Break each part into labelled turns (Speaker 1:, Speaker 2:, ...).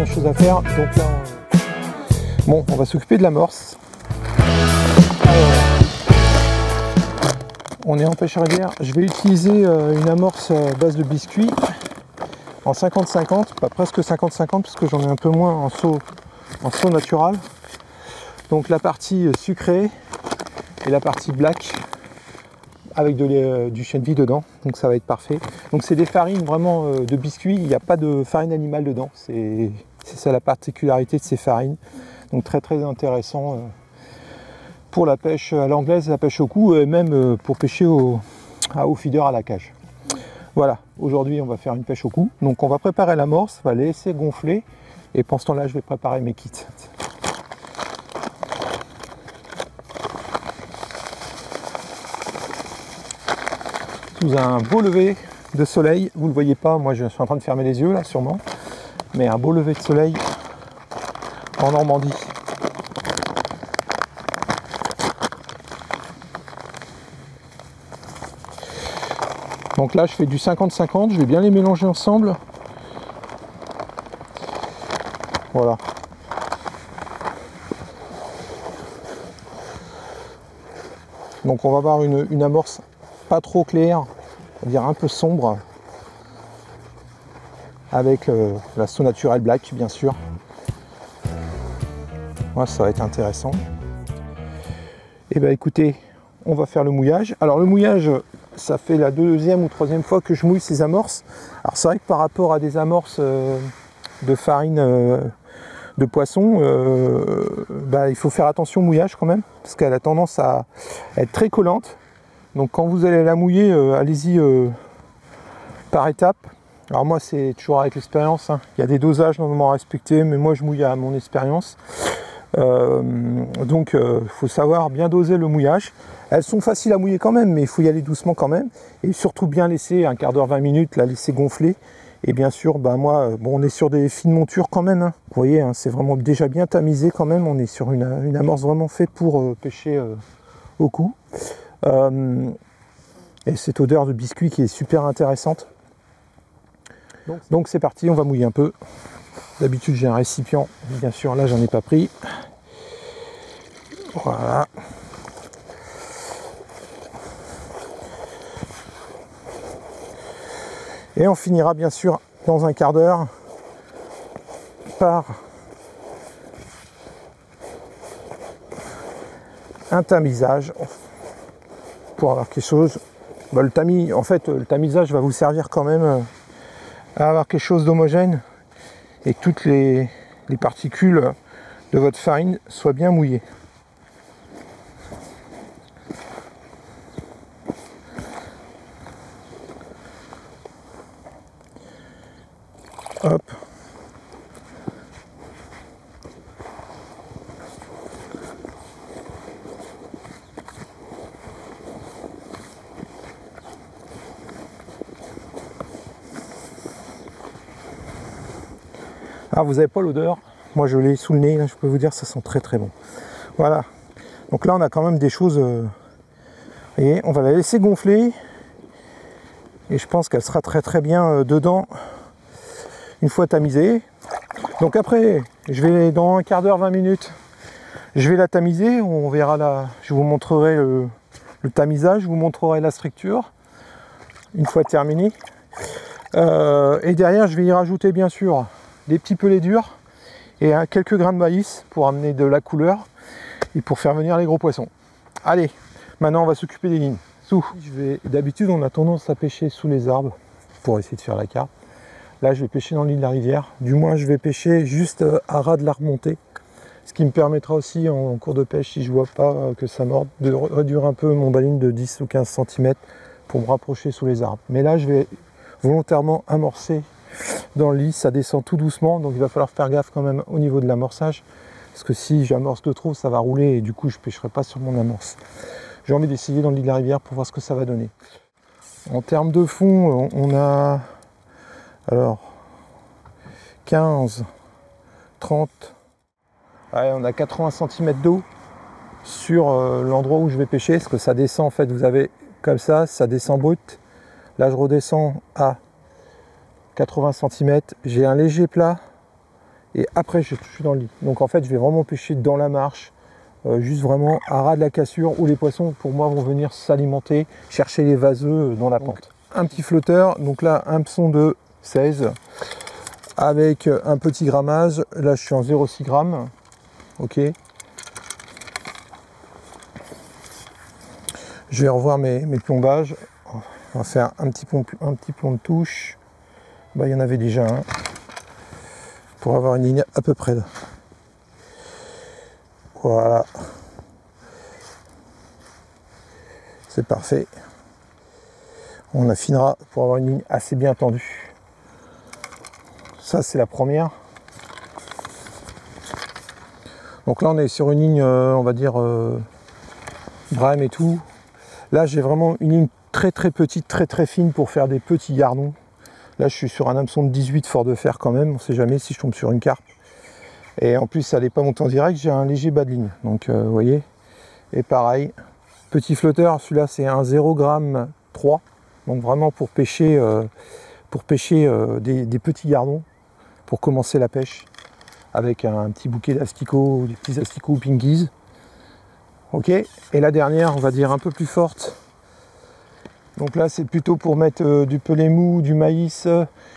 Speaker 1: chose à faire. Donc là, bon, on va s'occuper de l'amorce. On est en pêche rivière. Je vais utiliser une amorce à base de biscuit en 50-50, pas presque 50-50 parce que j'en ai un peu moins en seau naturel. Donc la partie sucrée et la partie black avec du chèvre vie dedans, donc ça va être parfait. Donc c'est des farines vraiment de biscuits, il n'y a pas de farine animale dedans, c'est ça la particularité de ces farines. Donc très très intéressant pour la pêche à l'anglaise, la pêche au cou, et même pour pêcher au feeder à la cage. Voilà, aujourd'hui on va faire une pêche au cou. Donc on va préparer l'amorce, on va laisser gonfler, et pendant ce temps-là je vais préparer mes kits. Sous un beau lever de soleil, vous ne le voyez pas, moi je suis en train de fermer les yeux là sûrement, mais un beau lever de soleil en Normandie. Donc là je fais du 50-50, je vais bien les mélanger ensemble. Voilà. Donc on va avoir une amorce pas trop claire, c'est-à-dire un peu sombre, avec la sauce naturelle black bien sûr. Ouais, ça va être intéressant. Et bien écoutez, on va faire le mouillage. Alors le mouillage, ça fait la deuxième ou troisième fois que je mouille ces amorces. Alors c'est vrai que par rapport à des amorces de farine de poisson, il faut faire attention au mouillage quand même, parce qu'elle a tendance à être très collante. Donc quand vous allez la mouiller, allez-y par étapes. Alors moi c'est toujours avec l'expérience, hein. Il y a des dosages normalement à respecter, mais moi je mouille à mon expérience. Donc faut savoir bien doser le mouillage. Elles sont faciles à mouiller quand même, mais il faut y aller doucement quand même. Et surtout bien laisser un quart d'heure, 20 minutes, la laisser gonfler. Et bien sûr, moi, bon, on est sur des fines montures quand même, hein. Vous voyez, hein, c'est vraiment déjà bien tamisé quand même. On est sur une amorce vraiment faite pour pêcher au cou. Et cette odeur de biscuit qui est super intéressante. Donc c'est parti, on va mouiller un peu. D'habitude j'ai un récipient, bien sûr là j'en ai pas pris. Voilà. Et on finira bien sûr dans un quart d'heure par un tamisage pour avoir quelque chose. Le tamisage va vous servir quand même à avoir quelque chose d'homogène et que toutes les particules de votre farine soient bien mouillées. Hop. Ah, vous n'avez pas l'odeur, moi je l'ai sous le nez, là, je peux vous dire ça sent très très bon. Voilà, donc là on a quand même des choses, et on va la laisser gonfler et je pense qu'elle sera très très bien dedans une fois tamisée. Donc après je vais dans un quart d'heure, 20 minutes, je vais la tamiser, on verra là, je vous montrerai le tamisage, je vous montrerai la structure une fois terminé, et derrière je vais y rajouter bien sûr des petits pelets durs et quelques grains de maïs pour amener de la couleur et pour faire venir les gros poissons. Allez, maintenant on va s'occuper des lignes. D'habitude on a tendance à pêcher sous les arbres pour essayer de faire la carte. Là je vais pêcher dans l'île de la rivière, du moins je vais pêcher juste à ras de la remontée, ce qui me permettra aussi en cours de pêche, si je vois pas que ça morde, de réduire un peu mon baline de 10 ou 15 cm pour me rapprocher sous les arbres. Mais là je vais volontairement amorcer dans le lit, ça descend tout doucement, donc il va falloir faire gaffe quand même au niveau de l'amorçage, parce que si j'amorce de trop, ça va rouler et du coup je ne pêcherai pas sur mon amorce. J'ai envie d'essayer dans le lit de la rivière pour voir ce que ça va donner. En termes de fond, on a alors 15, 30, ouais, on a 80 cm d'eau sur l'endroit où je vais pêcher, parce que ça descend en fait, vous avez comme ça descend brut. Là je redescends à 80 cm, j'ai un léger plat et après je suis dans le lit. Donc en fait je vais vraiment pêcher dans la marche, juste vraiment à ras de la cassure, où les poissons pour moi vont venir s'alimenter, chercher les vaseux dans la pente. Un petit flotteur, donc là un hameçon de 16 avec un petit grammage, là je suis en 0,6 g, ok. Je vais revoir mes plombages. On va faire un petit plomb de touche. Bah, il y en avait déjà un. Pour avoir une ligne à peu près là. Voilà. C'est parfait. On affinera pour avoir une ligne assez bien tendue. Ça, c'est la première. Donc là, on est sur une ligne, on va dire, brème et tout. Là, j'ai vraiment une ligne très petite, très fine pour faire des petits gardons. Là, je suis sur un hameçon de 18 fort de fer quand même. On ne sait jamais si je tombe sur une carpe. Et en plus, ça n'est pas monté en direct, j'ai un léger bas de ligne. Donc, vous voyez. Et pareil, petit flotteur. Celui-là, c'est un 0,3 g. Donc, vraiment pour pêcher, des petits gardons. Pour commencer la pêche. Avec un petit bouquet d'asticots, des petits asticots pinkies. Ok, et la dernière, on va dire un peu plus forte. Donc là, c'est plutôt pour mettre du pelé mou, du maïs.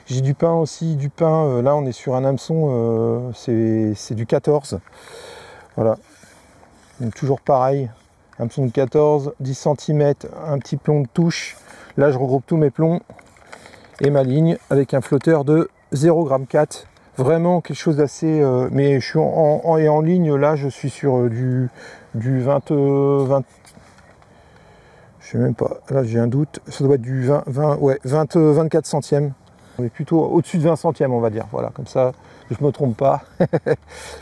Speaker 1: J'ai du pain aussi, du pain. Là, on est sur un hameçon, c'est du 14. Voilà. Donc toujours pareil, hameçon de 14, 10 cm, un petit plomb de touche. Là, je regroupe tous mes plombs et ma ligne avec un flotteur de 0,4 g. Vraiment quelque chose d'assez... mais je suis en ligne, là, je suis sur du 20, je sais même pas, là j'ai un doute, ça doit être du 24 centièmes. On est plutôt au-dessus de 20 centièmes, on va dire, voilà, comme ça je me trompe pas.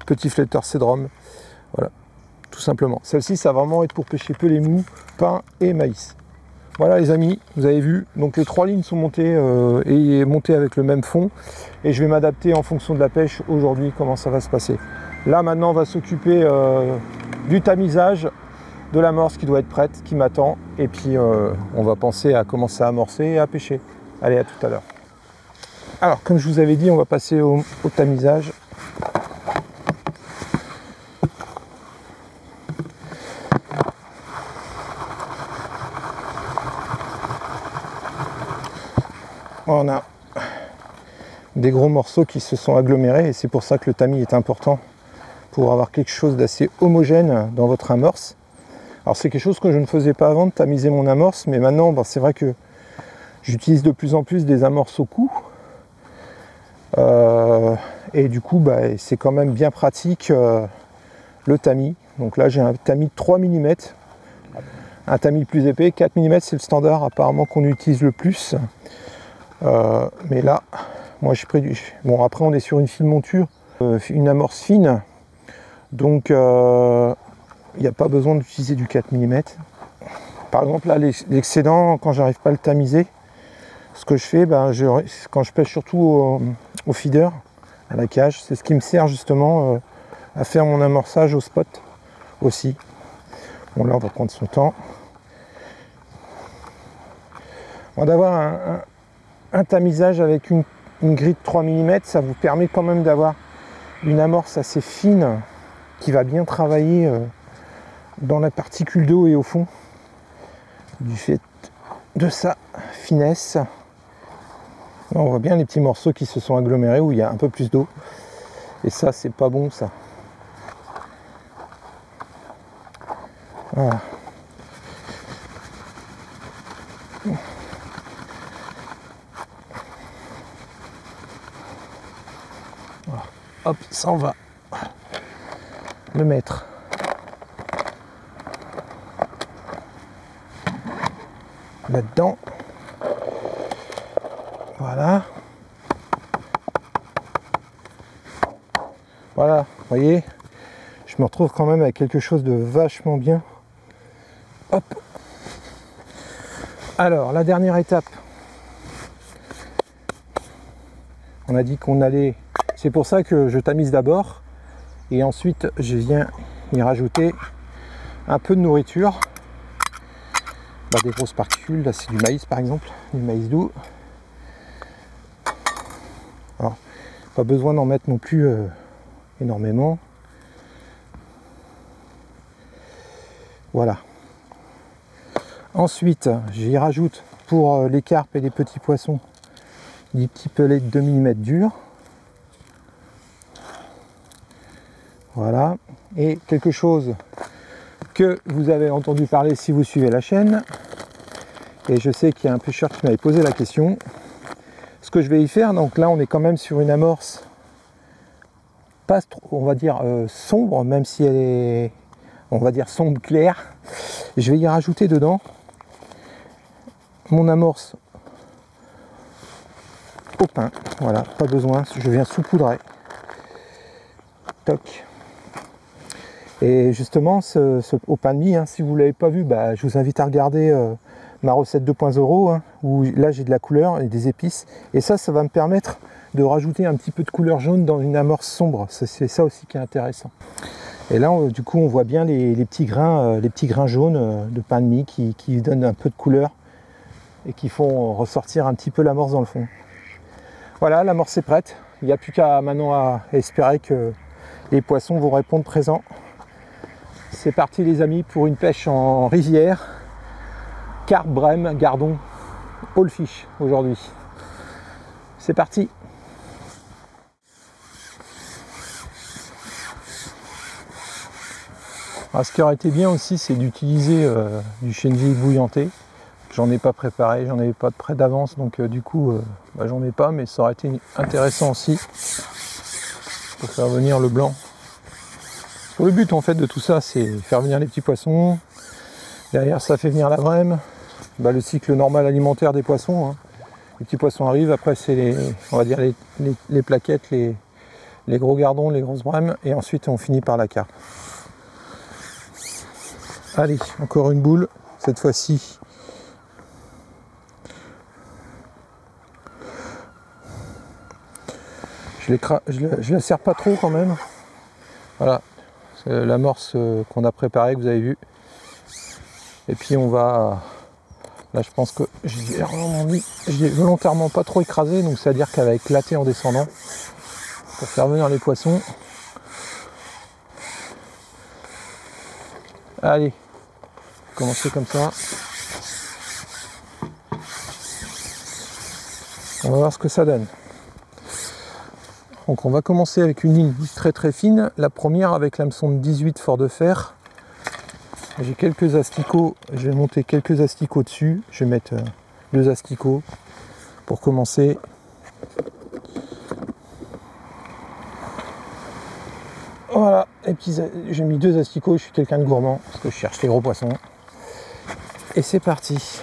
Speaker 1: Petit flotteur cédrom, voilà, tout simplement. Celle-ci, ça va vraiment être pour pêcher pelé mou, pain et maïs. Voilà les amis, vous avez vu, donc les 3 lignes sont montées et montées avec le même fond, et je vais m'adapter en fonction de la pêche aujourd'hui, comment ça va se passer. Là maintenant, on va s'occuper du tamisage, de l'amorce qui doit être prête, qui m'attend, et puis on va penser à commencer à amorcer et à pêcher. Allez, à tout à l'heure. Alors, comme je vous avais dit, on va passer au tamisage. On a des gros morceaux qui se sont agglomérés, et c'est pour ça que le tamis est important, pour avoir quelque chose d'assez homogène dans votre amorce. Alors c'est quelque chose que je ne faisais pas avant, de tamiser mon amorce, mais maintenant c'est vrai que j'utilise de plus en plus des amorces au cou, et du coup c'est quand même bien pratique le tamis. Donc là j'ai un tamis de 3 mm, un tamis plus épais, 4 mm c'est le standard apparemment qu'on utilise le plus, mais là moi j'ai pris du... Bon, après on est sur une fine monture, une amorce fine, donc il n'y a pas besoin d'utiliser du 4 mm. Par exemple là l'excédent, quand j'arrive pas à le tamiser, ce que je fais, quand je pêche surtout au feeder, à la cage, c'est ce qui me sert justement à faire mon amorçage au spot aussi. Bon là on va prendre son temps. Bon, d'avoir un tamisage avec une grille de 3 mm, ça vous permet quand même d'avoir une amorce assez fine qui va bien travailler dans la particule d'eau et au fond, du fait de sa finesse. Là, on voit bien les petits morceaux qui se sont agglomérés où il y a un peu plus d'eau, et ça c'est pas bon ça. Voilà. Voilà. Hop, ça on va le mettre là-dedans. Voilà. Voilà, vous voyez, je me retrouve quand même avec quelque chose de vachement bien. Hop. Alors, la dernière étape. On a dit qu'on allait... C'est pour ça que je tamise d'abord. Et ensuite, je viens y rajouter un peu de nourriture. Des grosses particules, là c'est du maïs par exemple, du maïs doux. Alors, Pas besoin d'en mettre non plus énormément. Voilà. Ensuite, j'y rajoute pour les carpes et les petits poissons des petits pellets de 2 mm durs. Voilà. Et quelque chose que vous avez entendu parler si vous suivez la chaîne. Et je sais qu'il y a un pêcheur qui m'avait posé la question. Ce que je vais y faire, donc là on est quand même sur une amorce pas trop, on va dire sombre, même si elle est, on va dire sombre clair. Je vais y rajouter dedans mon amorce au pain. Voilà, pas besoin, je viens saupoudrer. Toc. Et justement, ce au pain de mie, hein, si vous ne l'avez pas vu, bah, je vous invite à regarder ma recette 2.0, hein, où là j'ai de la couleur et des épices. Et ça va me permettre de rajouter un petit peu de couleur jaune dans une amorce sombre. C'est ça aussi qui est intéressant. Et là, du coup, on voit bien les petits grains jaunes de pain de mie qui donnent un peu de couleur et qui font ressortir un petit peu l'amorce dans le fond. Voilà, l'amorce est prête. Il n'y a plus qu'à maintenant à espérer que les poissons vont répondre présents. C'est parti les amis pour une pêche en rivière. Carpe, brème, gardon, all fish aujourd'hui. C'est parti. Alors, ce qui aurait été bien aussi, c'est d'utiliser du chènevis bouillanté. J'en ai pas préparé, j'en avais pas de près d'avance, donc du coup, j'en ai pas, mais ça aurait été intéressant aussi pour faire venir le blanc. Le but en fait de tout ça, c'est faire venir les petits poissons. Derrière, ça fait venir la brème. Le cycle normal alimentaire des poissons. Hein. Les petits poissons arrivent, après c'est on va dire les plaquettes, les gros gardons, les grosses brèmes, et ensuite on finit par la carpe. Allez, encore une boule, cette fois-ci. Je la serre pas trop quand même. Voilà, c'est l'amorce qu'on a préparée, que vous avez vu. Et puis on va... Là je pense que je l'ai volontairement pas trop écrasé, donc c'est-à-dire qu'elle va éclater en descendant pour faire venir les poissons. Allez, commencer comme ça. On va voir ce que ça donne. Donc on va commencer avec une ligne très très fine. La première avec l'hameçon de 18 fort de fer. J'ai quelques asticots, je vais monter quelques asticots dessus. Je vais mettre 2 asticots pour commencer. Voilà, j'ai mis 2 asticots, je suis quelqu'un de gourmand parce que je cherche les gros poissons. Et c'est parti.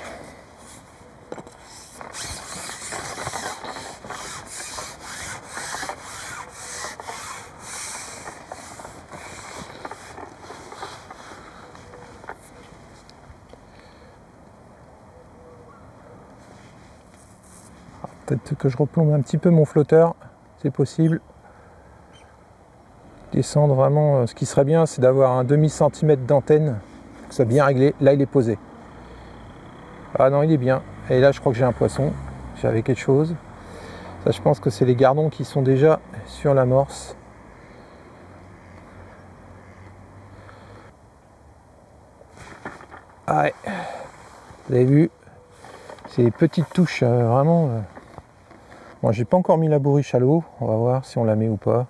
Speaker 1: Peut-être que je replombe un petit peu mon flotteur, c'est possible. Descendre vraiment, ce qui serait bien, c'est d'avoir un demi-centimètre d'antenne, que ça soit bien réglé. Là, il est posé. Ah non, il est bien. Et là, je crois que j'ai un poisson. J'avais quelque chose. Ça, je pense que c'est les gardons qui sont déjà sur l'amorce. Ah ouais. Vous avez vu, c'est des petites touches vraiment... Bon, j'ai pas encore mis la bourriche à l'eau. On va voir si on la met ou pas.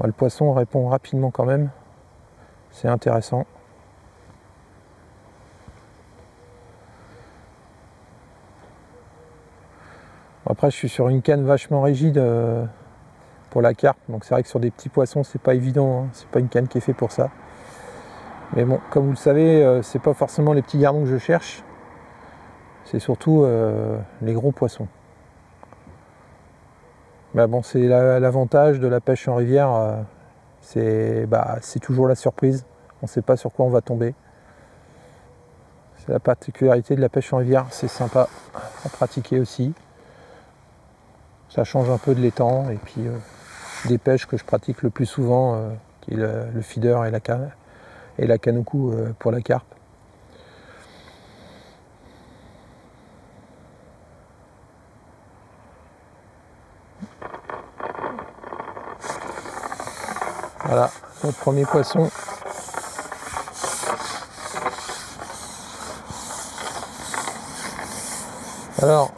Speaker 1: Le poisson répond rapidement quand même. C'est intéressant. Après, je suis sur une canne vachement rigide pour la carpe. Donc c'est vrai que sur des petits poissons, c'est pas évident. Hein. C'est pas une canne qui est faite pour ça. Mais bon, comme vous le savez, c'est pas forcément les petits gardons que je cherche. C'est surtout les gros poissons. Mais bon, c'est l'avantage de la pêche en rivière. C'est toujours la surprise. On ne sait pas sur quoi on va tomber. C'est la particularité de la pêche en rivière. C'est sympa à pratiquer aussi. Ça change un peu de l'étang. Et puis des pêches que je pratique le plus souvent, qui est le feeder et la canne au cou pour la carpe.
Speaker 2: Voilà, notre premier poisson. Alors,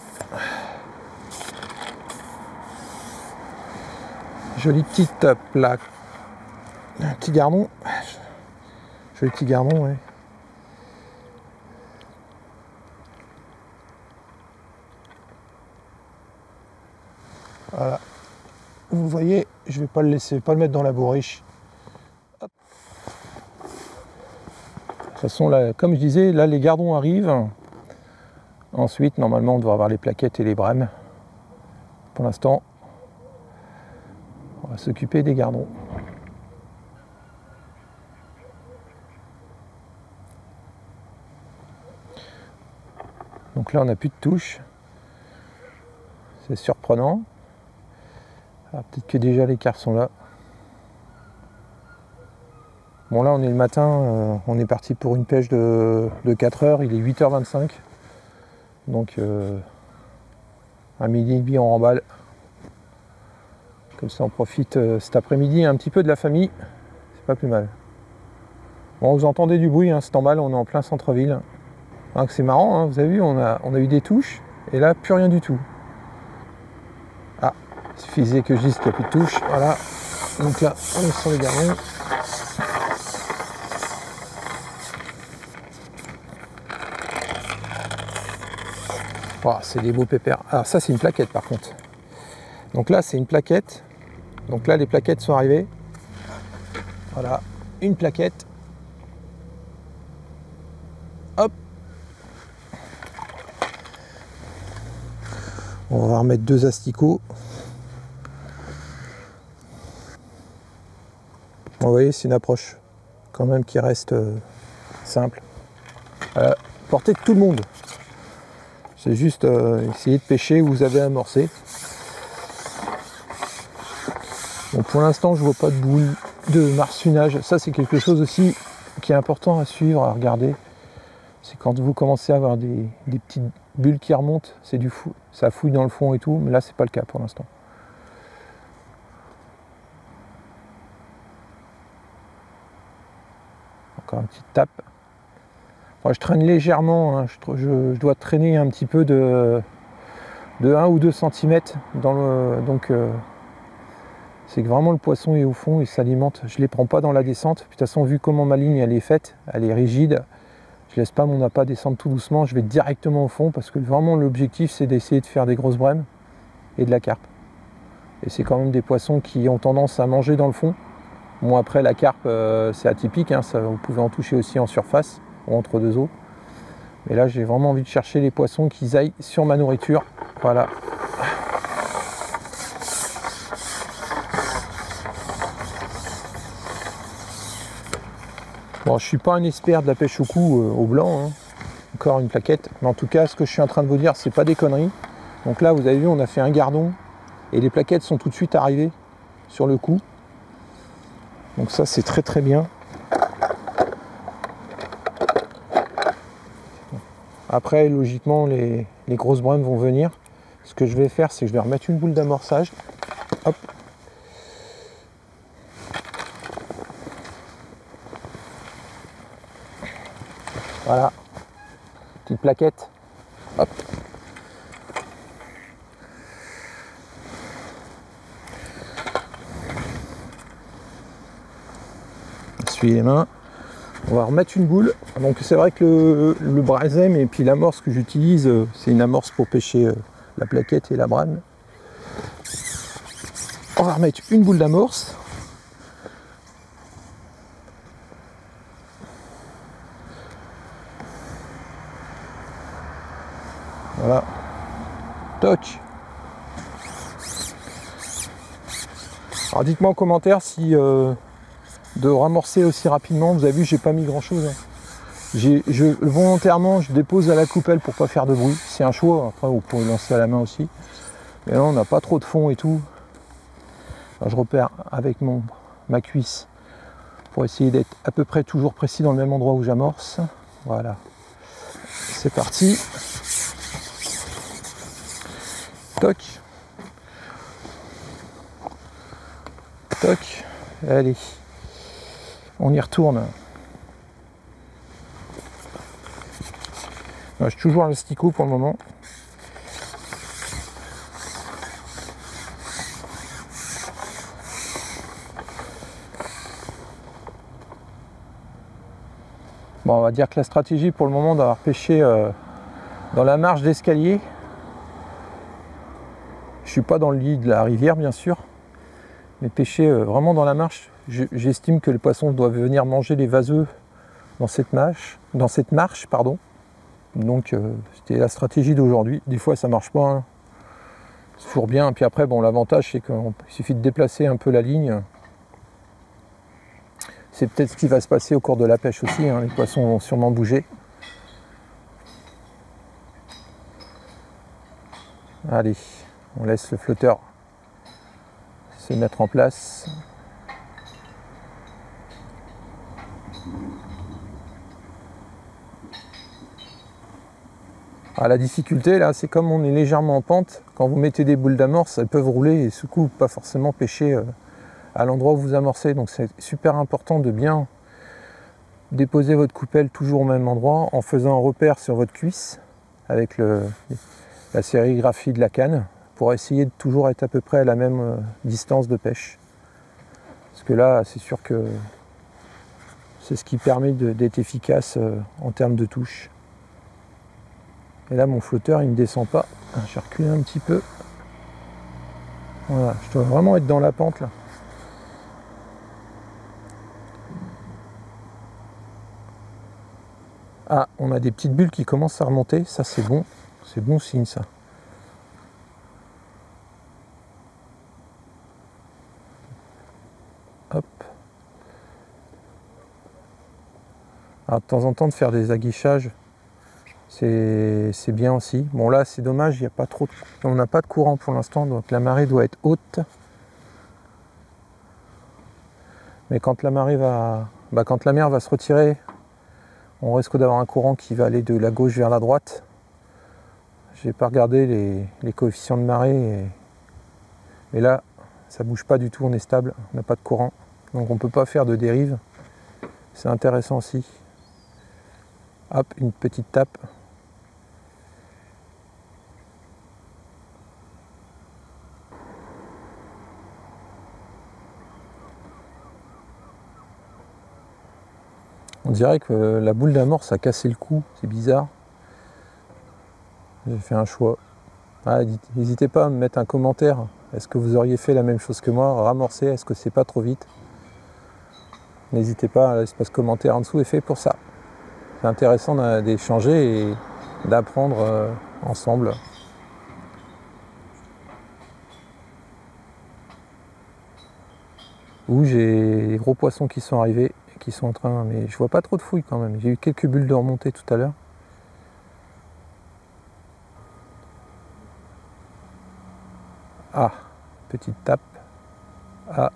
Speaker 2: jolie petite plaque. Un petit gardon. Joli petit gardon, ouais. Voilà. Vous voyez, je vais pas le laisser, pas le mettre dans la bourriche. Hop. De toute façon, là, comme je disais, là les gardons arrivent. Ensuite, normalement, on devrait avoir les plaquettes et les brèmes. Pour l'instant, on va s'occuper des gardons. Donc là, on n'a plus de touche. C'est surprenant. Peut-être que déjà les carpes sont là. Bon, là, on est le matin. On est parti pour une pêche de 4 heures. Il est 8h25. Donc, à midi et demi, on remballe. Comme ça, on profite cet après-midi un petit peu de la famille. C'est pas plus mal. Bon, vous entendez du bruit, hein, c'est normal, on est en plein centre-ville. Donc c'est marrant, hein, vous avez vu, on a eu des touches, et là, plus rien du tout. Ah, il suffisait que je dise qu'il n'y a plus de touches. Voilà. Donc là, on est sur les gardons. Oh, c'est des beaux pépères. Alors ça, c'est une plaquette par contre. Donc là, c'est une plaquette. Donc là, les plaquettes sont arrivées. Voilà, une plaquette. Hop. On va remettre 2 asticots. Vous voyez, c'est une approche quand même qui reste simple. Portée de tout le monde. C'est juste essayer de pêcher où vous avez amorcé. Bon, pour l'instant, je vois pas de boule de marsuinage. Ça, c'est quelque chose aussi qui est important à suivre, à regarder. C'est quand vous commencez à avoir des petites bulles qui remontent, c'est du fou, ça fouille dans le fond et tout, mais là, c'est pas le cas pour l'instant. Encore une petite tape. Enfin, je traîne légèrement, hein. Je dois traîner un petit peu de 1 ou 2 cm dans le. Donc, c'est que vraiment le poisson est au fond, il s'alimente. Je ne les prends pas dans la descente. Puis, de toute façon, vu comment ma ligne elle est faite, elle est rigide, je laisse pas mon appât descendre tout doucement. Je vais directement au fond parce que vraiment l'objectif c'est d'essayer de faire des grosses brèmes et de la carpe. Et c'est quand même des poissons qui ont tendance à manger dans le fond. Bon, après la carpe c'est atypique, hein, ça, vous pouvez en toucher aussi en surface ou entre deux eaux. Mais là j'ai vraiment envie de chercher les poissons qui aillent sur ma nourriture. Voilà. Bon, je suis pas un expert de la pêche au cou au blanc, hein. Encore une plaquette. Mais en tout cas, ce que je suis en train de vous dire, c'est pas des conneries. Donc là, vous avez vu, on a fait un gardon et les plaquettes sont tout de suite arrivées sur le coup. Donc ça, c'est très très bien. Après, logiquement, les grosses brèmes vont venir. Ce que je vais faire, c'est que je vais remettre une boule d'amorçage. Hop. Voilà. Petite plaquette. Hop. Essuyer les mains. On va remettre une boule. Donc c'est vrai que le brasem et puis l'amorce que j'utilise, c'est une amorce pour pêcher la plaquette et la brane. On va remettre une boule d'amorce. Voilà. Toc. Alors dites-moi en commentaire si de ramorcer aussi rapidement, vous avez vu, j'ai pas mis grand chose. Volontairement, je dépose à la coupelle pour pas faire de bruit. C'est un choix, après vous pouvez lancer à la main aussi. Mais là, on n'a pas trop de fond et tout. Alors, je repère avec ma cuisse pour essayer d'être à peu près toujours précis dans le même endroit où j'amorce. Voilà. C'est parti. Toc. Toc. Allez, on y retourne. Je suis toujours à l'asticot pour le moment. Bon, on va dire que la stratégie pour le moment d'avoir pêché dans la marge d'escalier. Je suis pas dans le lit de la rivière bien sûr, mais pêcher vraiment dans la marche, j'estime que les poissons doivent venir manger les vaseux dans cette marche, pardon. Donc c'était la stratégie d'aujourd'hui. Des fois ça marche pas, hein. C'est toujours bien. Puis après, bon, l'avantage c'est qu'il suffit de déplacer un peu la ligne. C'est peut-être ce qui va se passer au cours de la pêche aussi, hein. Les poissons vont sûrement bouger. Allez, on laisse le flotteur se mettre en place. Ah, la difficulté là, c'est comme on est légèrement en pente, quand vous mettez des boules d'amorce, elles peuvent rouler et ce coup pas forcément pêcher à l'endroit où vous amorcez. Donc c'est super important de bien déposer votre coupelle toujours au même endroit en faisant un repère sur votre cuisse avec la sérigraphie de la canne pour essayer de toujours être à peu près à la même distance de pêche. Parce que là, c'est sûr que c'est ce qui permet d'être efficace en termes de touche. Et là, mon flotteur, il ne descend pas. Je vais reculer un petit peu. Voilà, je dois vraiment être dans la pente là. Ah, on a des petites bulles qui commencent à remonter. Ça, c'est bon. C'est bon signe, ça. Hop. Alors, de temps en temps, de faire des aguichages, c'est bien aussi. Bon, là, c'est dommage, il y a pas trop on n'a pas de courant pour l'instant, donc la marée doit être haute. Mais quand la marée va... quand la mer va se retirer, on risque d'avoir un courant qui va aller de la gauche vers la droite. J'ai pas regardé les coefficients de marée. Mais là, ça bouge pas du tout, on est stable, on n'a pas de courant. Donc on peut pas faire de dérive. C'est intéressant aussi. Hop, une petite tape. On dirait que la boule d'amorce a cassé le cou, c'est bizarre. J'ai fait un choix. Ah, n'hésitez pas à me mettre un commentaire. Est-ce que vous auriez fait la même chose que moi? Ramorcer, est-ce que c'est pas trop vite? N'hésitez pas, l'espace commentaire en dessous est fait pour ça. C'est intéressant d'échanger et d'apprendre ensemble. Où j'ai les gros poissons qui sont arrivés et qui sont en train... Mais je vois pas trop de fouilles quand même. J'ai eu quelques bulles de remontée tout à l'heure. Ah, petite tape. Ah.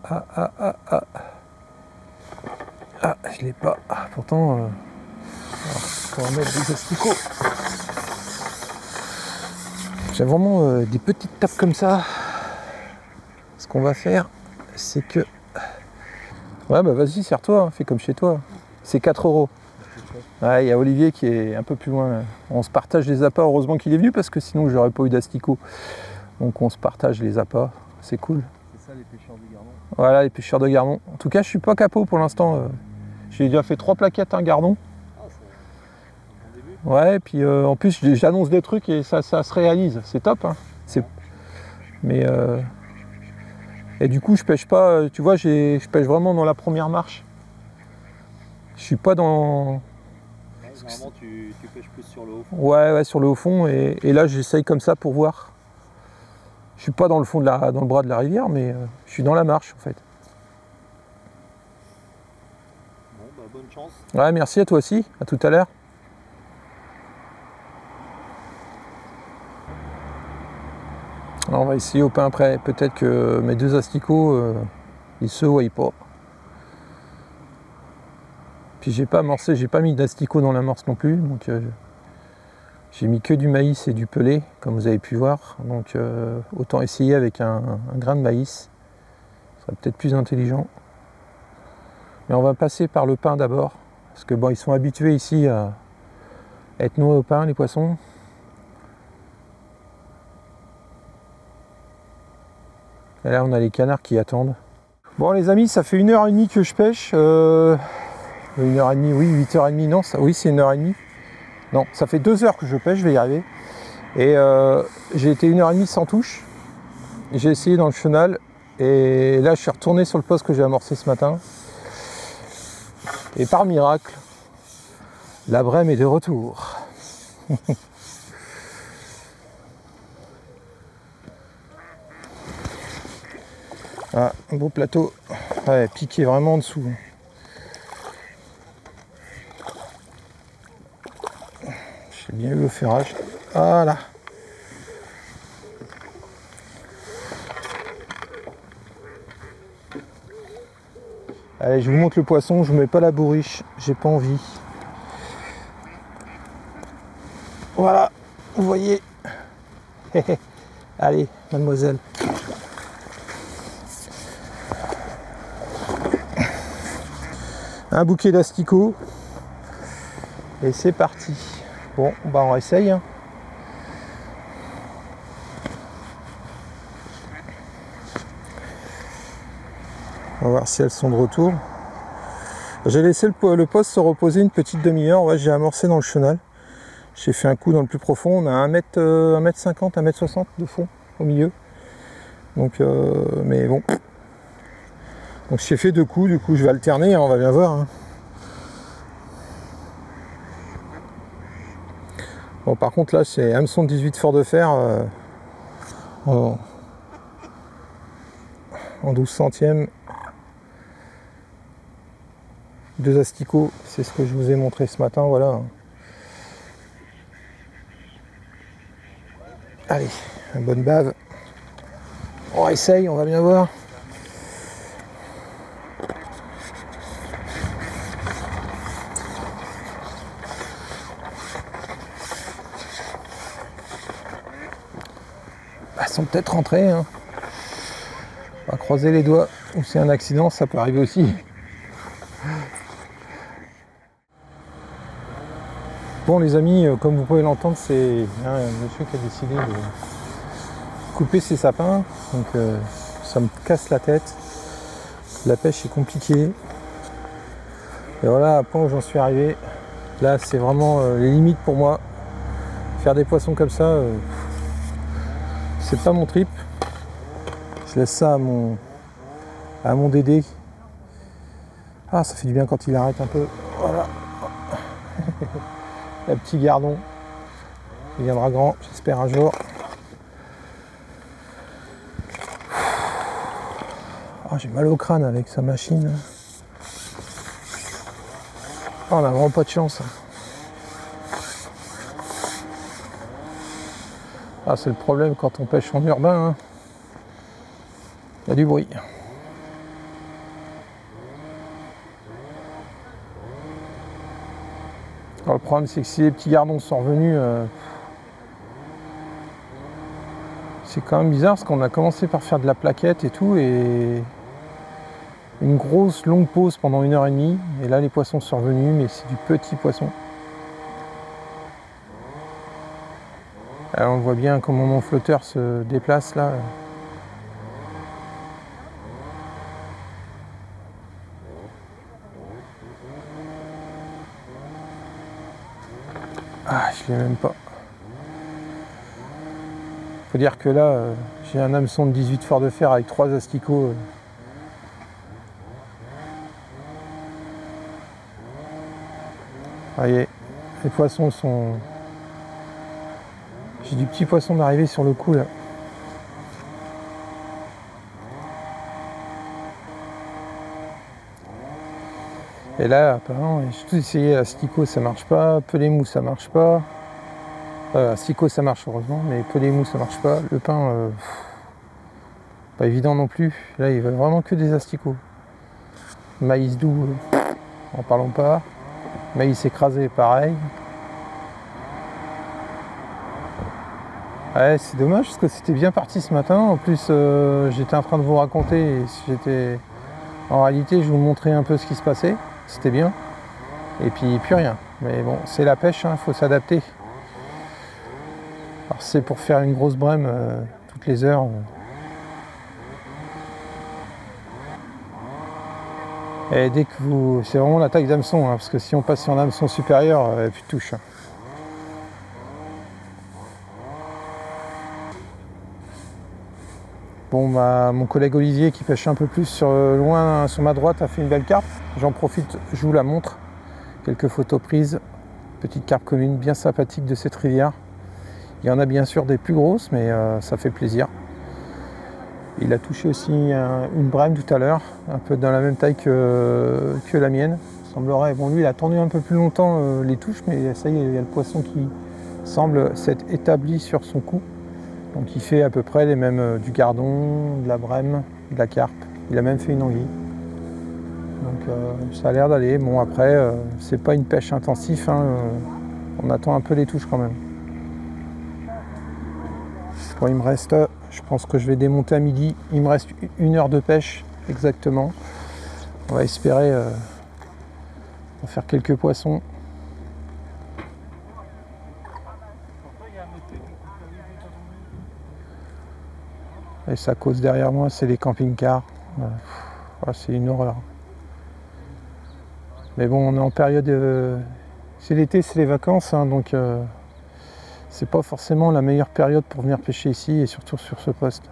Speaker 2: Ah, je l'ai pas. Ah, pourtant, on va mettre des asticots. J'ai vraiment des petites tapes comme ça. Ce qu'on va faire, c'est que... Ouais, bah vas-y, serre-toi, fais comme chez toi. C'est 4 €. Ouais, il y a Olivier qui est un peu plus loin. On se partage les appâts, heureusement qu'il est venu, parce que sinon, j'aurais pas eu d'asticots. Donc on se partage les appâts, c'est cool.
Speaker 3: C'est ça les pêcheurs de Gardon.
Speaker 2: Voilà, les pêcheurs de Gardon. En tout cas, je suis pas capot pour l'instant. J'ai déjà fait 3 plaquettes, un Gardon.
Speaker 3: Ah, c'est un bon début.
Speaker 2: Ouais, et puis en plus, j'annonce des trucs et ça se réalise. C'est top. Hein. Mais et du coup, je pêche pas. Tu vois, je pêche vraiment dans la première marche. Je suis pas dans...
Speaker 3: Ouais, normalement, tu pêches plus sur le haut fond.
Speaker 2: Ouais, sur le haut fond. Et là, j'essaye comme ça pour voir. Je suis pas dans le fond dans le bras de la rivière, mais je suis dans la marche en fait.
Speaker 3: Bon, bah bonne chance.
Speaker 2: Ouais, merci à toi aussi. À tout à l'heure. Alors, on va essayer au pain après. Peut-être que mes 2 asticots, ils se voient pas. Puis j'ai pas amorcé, j'ai pas mis d'asticots dans l'amorce non plus. Donc j'ai mis que du maïs et du pelé, comme vous avez pu voir. Donc autant essayer avec un grain de maïs. Ce serait peut-être plus intelligent. Mais on va passer par le pain d'abord, parce que bon, ils sont habitués ici à être noués au pain, les poissons. Et là, on a les canards qui attendent. Bon les amis, ça fait 1h30 que je pêche. 1h30, oui, 8h30, non, ça, oui, c'est 1h30. Non, ça fait 2 heures que je pêche, je vais y arriver. Et j'ai été 1h30 sans touche. J'ai essayé dans le chenal. Et là, je suis retourné sur le poste que j'ai amorcé ce matin. Et par miracle, la brème est de retour. Ah, un beau plateau. Ouais, piqué vraiment en dessous. J'ai bien eu au ferrage. Voilà. Allez, je vous montre le poisson. Je vous mets pas la bourriche. J'ai pas envie. Voilà. Vous voyez. Allez, mademoiselle. Un bouquet d'asticots. Et c'est parti. Bon, bah on essaye. Hein. On va voir si elles sont de retour. J'ai laissé le poste se reposer une petite demi-heure. Ouais, j'ai amorcé dans le chenal. J'ai fait un coup dans le plus profond. On a 1m50, 1m60 de fond au milieu. Donc, mais bon. Donc j'ai fait 2 coups, du coup je vais alterner, hein, on va bien voir. Hein. Bon par contre là c'est hameçon de 18 fort de fer en 12 centièmes. 2 asticots, c'est ce que je vous ai montré ce matin, voilà. Allez, une bonne bave. On essaye, on va bien voir. Elles sont peut-être rentrées. Hein. On va croiser les doigts. Ou c'est un accident, ça peut arriver aussi. Bon les amis, comme vous pouvez l'entendre, c'est un monsieur qui a décidé de couper ses sapins. Donc ça me casse la tête. La pêche est compliquée. Et voilà, à point où j'en suis arrivé. Là c'est vraiment les limites pour moi. Faire des poissons comme ça, c'est pas mon trip. Je laisse ça à mon Dédé. Ah, ça fait du bien quand il arrête un peu. Voilà. Le petit gardon. Il viendra grand, j'espère un jour. Oh, j'ai mal au crâne avec sa machine. Oh, on a vraiment pas de chance. Ah, c'est le problème quand on pêche en urbain. Hein. Il y a du bruit. Alors, le problème c'est que si les petits gardons sont revenus, c'est quand même bizarre parce qu'on a commencé par faire de la plaquette et tout et une grosse longue pause pendant 1h30 et là les poissons sont revenus mais c'est du petit poisson. Alors, on voit bien comment mon flotteur se déplace là. Ah, je l'ai même pas. Faut dire que là, j'ai un hameçon de 18 fort de fer avec 3 asticots. Vous voyez, les poissons sont... J'ai du petit poisson d'arriver sur le coup là. Et là, apparemment, j'ai tout essayé, asticot ça marche pas, pelé mou ça marche pas. Asticot ça marche heureusement, mais pelé mou ça marche pas. Le pain, pas évident non plus. Là, il veut vraiment que des asticots. Maïs doux, en parlons pas. Maïs écrasé, pareil. Ouais, c'est dommage parce que c'était bien parti ce matin. En plus, j'étais en train de vous raconter, j'étais En réalité, je vous montrais un peu ce qui se passait, c'était bien. Et puis plus rien. Mais bon, c'est la pêche, il faut s'adapter. Alors c'est pour faire une grosse brème toutes les heures. Et dès que vous... C'est vraiment la taille d'hameçon, parce que si on passe sur un hameçon supérieur, il n'y a plus de touche. Bon, bah, mon collègue Olivier qui pêche un peu plus loin sur ma droite a fait une belle carpe. J'en profite, je vous la montre. Quelques photos prises. Petite carpe commune bien sympathique de cette rivière. Il y en a bien sûr des plus grosses, mais ça fait plaisir. Il a touché aussi une brème tout à l'heure, un peu dans la même taille que la mienne. Il semblerait, bon lui il a tendu un peu plus longtemps les touches, mais ça y est, il y a le poisson qui semble s'être établi sur son cou. Donc il fait à peu près les mêmes du gardon, de la brème, de la carpe. Il a même fait une anguille. Donc ça a l'air d'aller. Bon après, c'est pas une pêche intensive, on attend un peu les touches quand même. Bon, il me reste, je pense que je vais démonter à midi. Il me reste 1 heure de pêche exactement. On va espérer en faire quelques poissons. Et ça cause derrière moi, c'est les camping-cars. C'est une horreur. Mais bon, on est en période... c'est l'été, c'est les vacances, donc c'est pas forcément la meilleure période pour venir pêcher ici, et surtout sur ce poste.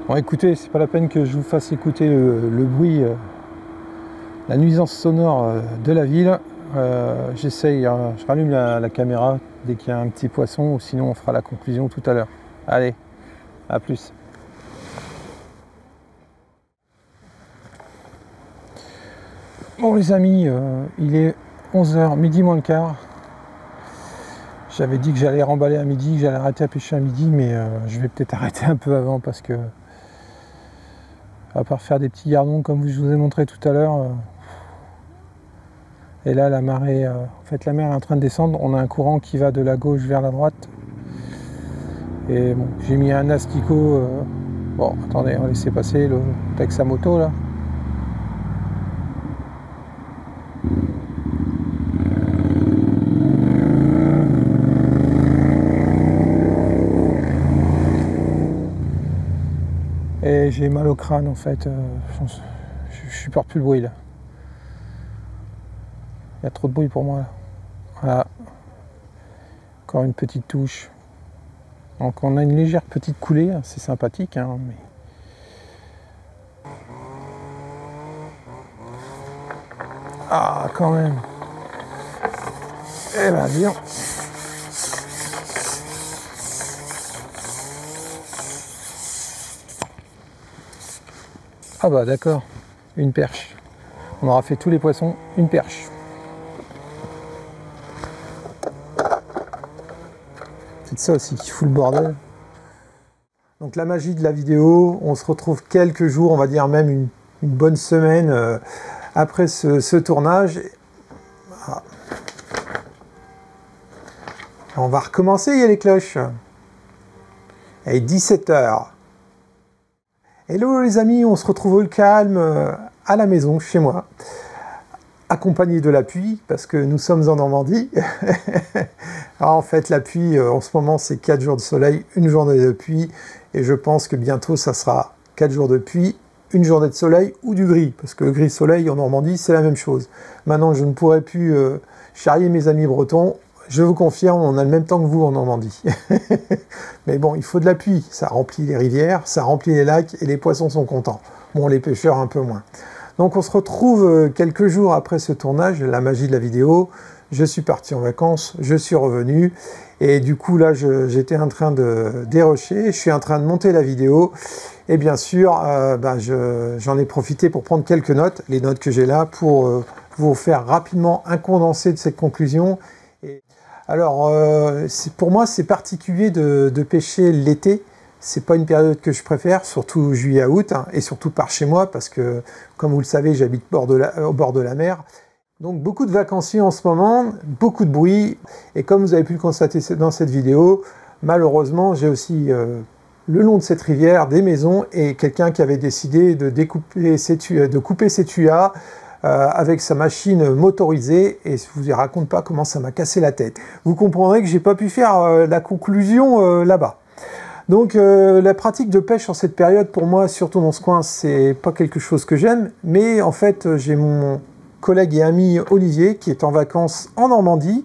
Speaker 2: Bon écoutez, c'est pas la peine que je vous fasse écouter le bruit, la nuisance sonore de la ville. J'essaye, je rallume la caméra dès qu'il y a un petit poisson, ou sinon on fera la conclusion tout à l'heure. Allez, à plus. Bon les amis, il est 11h, midi moins le quart. J'avais dit que j'allais remballer à midi, que j'allais arrêter à pêcher à midi, mais je vais peut-être arrêter un peu avant parce que, à part faire des petits gardons comme je vous ai montré tout à l'heure, et là la marée, en fait la mer est en train de descendre, on a un courant qui va de la gauche vers la droite. Et bon, j'ai mis un asticot, bon attendez, on va laisser passer le avec sa moto là. Et j'ai mal au crâne en fait, je supporte plus le bruit là. Il y a trop de bruit pour moi là. Voilà. Encore une petite touche. Donc on a une légère petite coulée, c'est sympathique, mais... Ah quand même. Eh ben dis donc. Ah bah d'accord, une perche. On aura fait tous les poissons, une perche. C'est ça aussi qui fout le bordel. Donc la magie de la vidéo, on se retrouve quelques jours, on va dire même une bonne semaine après ce tournage. Voilà. On va recommencer, il y a les cloches. Il est 17h. Hello les amis, on se retrouve au calme à la maison, chez moi, accompagné de la pluie, parce que nous sommes en Normandie. Alors, en fait, la pluie, en ce moment, c'est 4 jours de soleil, une journée de pluie, et je pense que bientôt, ça sera 4 jours de pluie, une journée de soleil ou du gris, parce que le gris-soleil en Normandie, c'est la même chose. Maintenant, je ne pourrai plus charrier mes amis bretons. Je vous confirme, on a le même temps que vous en Normandie. Mais bon, il faut de la pluie. Ça remplit les rivières, ça remplit les lacs et les poissons sont contents. Bon, les pêcheurs un peu moins. Donc on se retrouve quelques jours après ce tournage, la magie de la vidéo. Je suis parti en vacances, je suis revenu. Et du coup, là, j'étais en train de dérocher. Je suis en train de monter la vidéo. Et bien sûr, j'en ai profité pour prendre quelques notes. Les notes que j'ai là pour vous faire rapidement un condensé de cette conclusion. Alors, pour moi, c'est particulier de pêcher l'été. C'est pas une période que je préfère, surtout juillet à août, et surtout par chez moi, parce que, comme vous le savez, j'habite au bord de la mer. Donc, beaucoup de vacanciers en ce moment, beaucoup de bruit. Et comme vous avez pu le constater dans cette vidéo, malheureusement, j'ai aussi
Speaker 1: le long de cette rivière des maisons et quelqu'un qui avait décidé de couper ses tuyas avec sa machine motorisée, et je vous raconte pas comment ça m'a cassé la tête. Vous comprendrez que j'ai pas pu faire la conclusion là-bas. Donc la pratique de pêche en cette période, pour moi, surtout dans ce coin, c'est pas quelque chose que j'aime, mais en fait j'ai mon collègue et ami Olivier qui est en vacances en Normandie,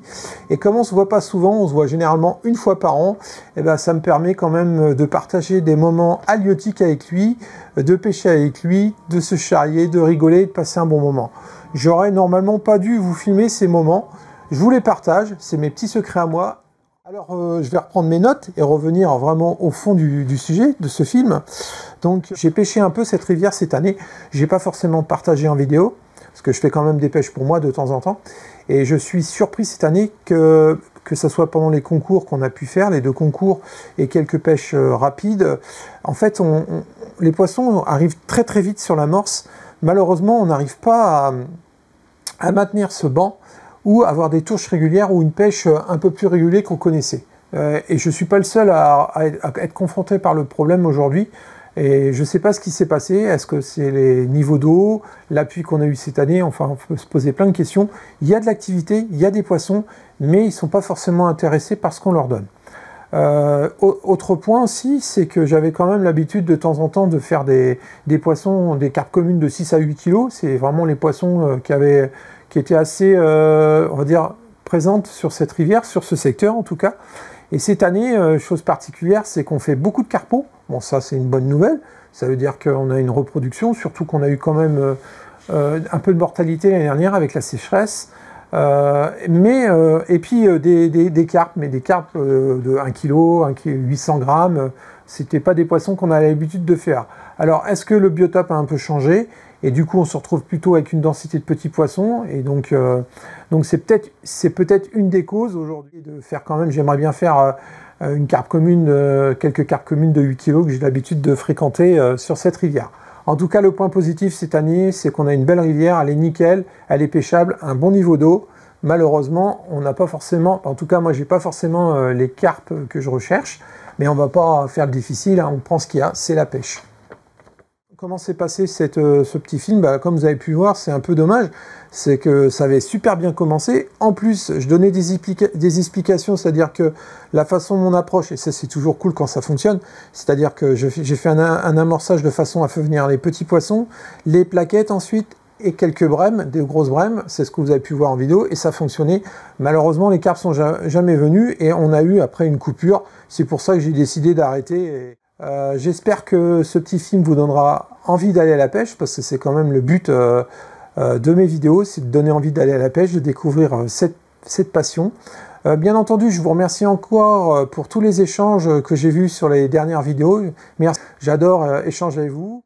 Speaker 1: et comme on se voit pas souvent, on se voit généralement une fois par an, et ben ça me permet quand même de partager des moments halieutiques avec lui, de pêcher avec lui, de se charrier, de rigoler, de passer un bon moment. J'aurais normalement pas dû vous filmer ces moments, je vous les partage, c'est mes petits secrets à moi. Alors je vais reprendre mes notes et revenir vraiment au fond du sujet de ce film. Donc j'ai pêché un peu cette rivière cette année, j'ai pas forcément partagé en vidéo, parce que je fais quand même des pêches pour moi de temps en temps, et je suis surpris cette année que ce soit pendant les concours qu'on a pu faire, les 2 concours et quelques pêches rapides, en fait les poissons arrivent très très vite sur l'amorce. Malheureusement on n'arrive pas à maintenir ce banc ou avoir des touches régulières ou une pêche un peu plus régulière qu'on connaissait. Et je ne suis pas le seul à être confronté par le problème aujourd'hui. Et je ne sais pas ce qui s'est passé. Est-ce que c'est les niveaux d'eau, l'appui qu'on a eu cette année? Enfin, on peut se poser plein de questions. Il y a de l'activité, il y a des poissons, mais ils ne sont pas forcément intéressés par ce qu'on leur donne. Autre point aussi, c'est que j'avais quand même l'habitude de temps en temps de faire des poissons, des carpes communes de 6 à 8 kg. C'est vraiment les poissons qui étaient assez, on va dire, présentes sur cette rivière, sur ce secteur en tout cas. Et cette année, chose particulière, c'est qu'on fait beaucoup de carpos. Bon, ça c'est une bonne nouvelle, ça veut dire qu'on a une reproduction, surtout qu'on a eu quand même un peu de mortalité l'année dernière avec la sécheresse. Et puis des carpes, mais des carpes de 1 kg, 800 grammes, c'était pas des poissons qu'on a l'habitude de faire. Alors est-ce que le biotope a un peu changé? Et du coup on se retrouve plutôt avec une densité de petits poissons, et donc c'est peut-être une des causes aujourd'hui de faire quand même, j'aimerais bien faire une carpe commune, quelques carpes communes de 8 kg que j'ai l'habitude de fréquenter sur cette rivière. En tout cas, le point positif cette année, c'est qu'on a une belle rivière, elle est nickel, elle est pêchable, un bon niveau d'eau. Malheureusement, on n'a pas forcément, en tout cas moi j'ai pas forcément les carpes que je recherche, mais on va pas faire le difficile, hein, on prend ce qu'il y a, c'est la pêche. Comment s'est passé ce petit film? Comme vous avez pu voir, c'est un peu dommage, c'est que ça avait super bien commencé. En plus, je donnais des explications, c'est-à-dire que la façon dont on approche, et ça c'est toujours cool quand ça fonctionne, c'est-à-dire que j'ai fait un amorçage de façon à faire venir les petits poissons, les plaquettes ensuite, et quelques brèmes, des grosses brèmes, c'est ce que vous avez pu voir en vidéo, et ça fonctionnait. Malheureusement, les carpes sont jamais venus, et on a eu après une coupure. C'est pour ça que j'ai décidé d'arrêter. J'espère que ce petit film vous donnera envie d'aller à la pêche, parce que c'est quand même le but de mes vidéos, c'est de donner envie d'aller à la pêche, de découvrir cette passion. Bien entendu, je vous remercie encore pour tous les échanges que j'ai vus sur les dernières vidéos. Merci, j'adore échanger avec vous.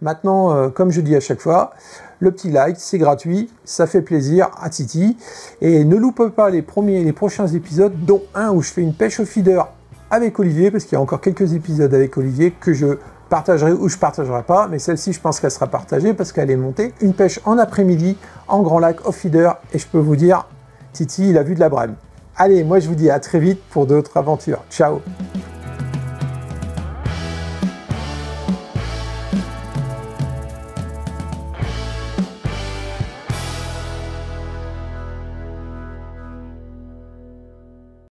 Speaker 1: Maintenant, comme je dis à chaque fois, le petit like, c'est gratuit, ça fait plaisir à Titi. Et ne loupez pas les prochains épisodes, dont un où je fais une pêche au feeder avec Olivier, parce qu'il y a encore quelques épisodes avec Olivier que je partagerai ou je partagerai pas, mais celle-ci je pense qu'elle sera partagée parce qu'elle est montée. Une pêche en après-midi, en grand lac, au feeder, et je peux vous dire, Titi, il a vu de la brème. Allez, moi je vous dis à très vite pour d'autres aventures. Ciao!